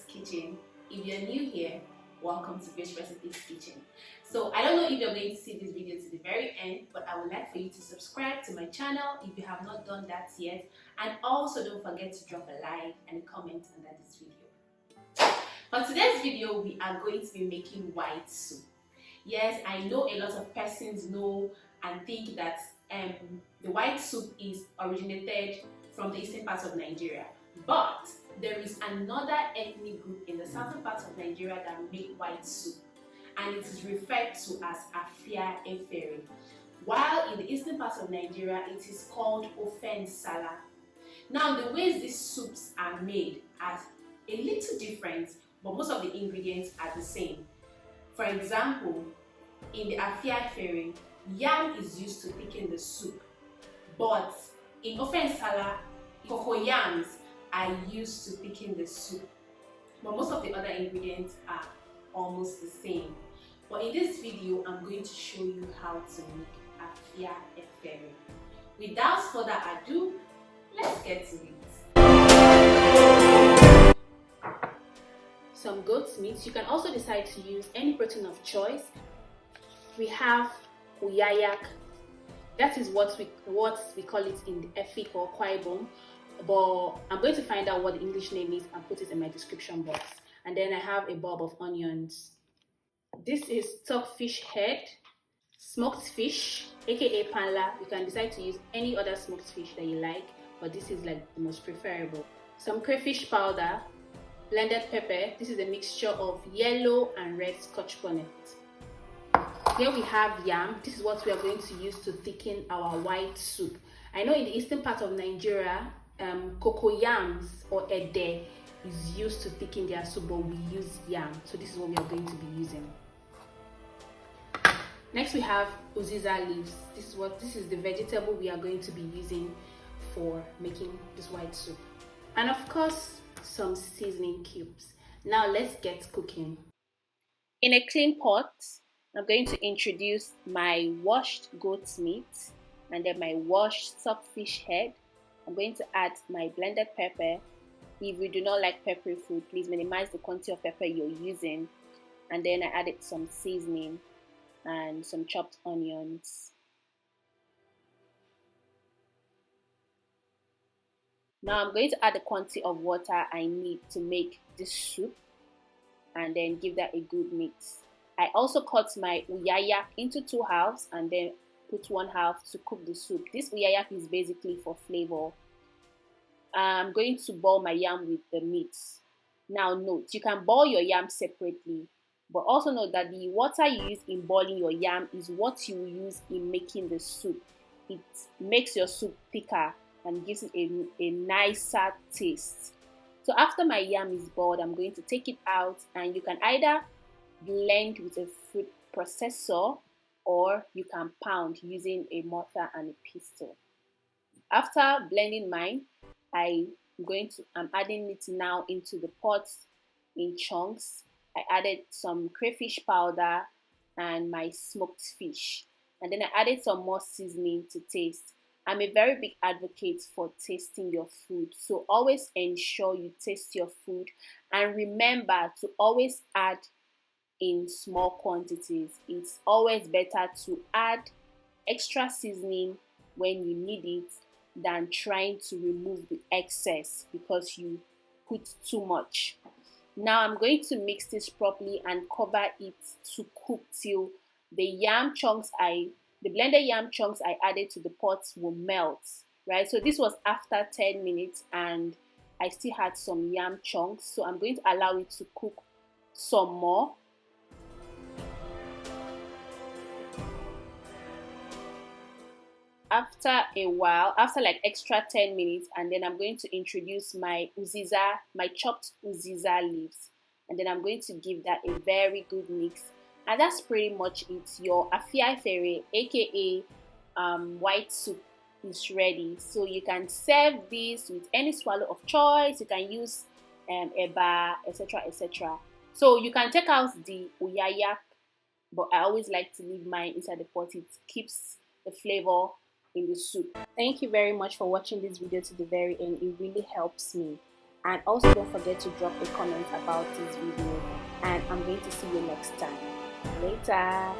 Recipes Kitchen. If you're new here, welcome to Grace Recipes Kitchen. So I don't know if you're going to see this video to the very end, but I would like for you to subscribe to my channel if you have not done that yet, and also don't forget to drop a like and a comment under this video. For today's video, we are going to be making white soup. Yes, I know a lot of persons know and think that the white soup is originated from the eastern part of Nigeria, but there is another ethnic group in the southern part of Nigeria that make white soup, and it is referred to as afia efere, while in the eastern part of Nigeria it is called nsala. Now, the ways these soups are made are a little different, but most of the ingredients are the same. For example, in the afia efere, yam is used to thicken the soup, but in nsala, cocoyams are used to thicken the soup. But most of the other ingredients are almost the same. But in this video, I'm going to show you how to make afia efere. Without further ado, let's get to it. Some goat's meat. You can also decide to use any protein of choice. We have Uyayak. That is what we call it in the efik or kwaibom, but I'm going to find out what the English name is and put it in my description box. And then I have a bulb of onions. This is stockfish head, smoked fish, aka panla. You can decide to use any other smoked fish that you like, but this is like the most preferable. Some crayfish powder, blended pepper. This is a mixture of yellow and red scotch bonnet. Here we have yam. This is what we are going to use to thicken our white soup. I know in the eastern part of Nigeria, cocoyams or ede is used to thicken their soup, but we use yam. So this is what we are going to be using. Next we have uziza leaves. This is the vegetable we are going to be using for making this white soup. And of course, some seasoning cubes. Now let's get cooking. In a clean pot, I'm going to introduce my washed goat's meat and then my washed stockfish head. I'm going to add my blended pepper. If you do not like peppery food, please minimize the quantity of pepper you're using. And then I added some seasoning and some chopped onions. Now I'm going to add the quantity of water I need to make this soup and then give that a good mix. I also cut my uyayak into 2 halves and then put 1 half to cook the soup. This uyayak is basically for flavor. I'm going to boil my yam with the meat. Now note, you can boil your yam separately, but also note that the water you use in boiling your yam is what you will use in making the soup. It makes your soup thicker and gives it a nicer taste. So after my yam is boiled, I'm going to take it out, and you can either blend with a food processor or you can pound using a mortar and a pestle. After blending mine, I'm adding it now into the pot in chunks. I added some crayfish powder and my smoked fish, and then I added some more seasoning to taste. I'm a very big advocate for tasting your food, so always ensure you taste your food, and remember to always add in small quantities. It's always better to add extra seasoning when you need it than trying to remove the excess because you put too much. Now I'm going to mix this properly and cover it to cook till the blended yam chunks I added to the pot will melt, right? So this was after 10 minutes and I still had some yam chunks, so I'm going to allow it to cook some more. After a while, after like extra 10 minutes, and then I'm going to introduce my uziza, my chopped uziza leaves, and then I'm going to give that a very good mix. And that's pretty much it. Your afia efere, aka white soup, is ready. So you can serve this with any swallow of choice. You can use eba, etc., etc. So you can take out the uyayak, but I always like to leave mine inside the pot. It keeps the flavor in the soup. Thank you very much for watching this video to the very end. It really helps me. And also don't forget to drop a comment about this video, and I'm going to see you next time. Later.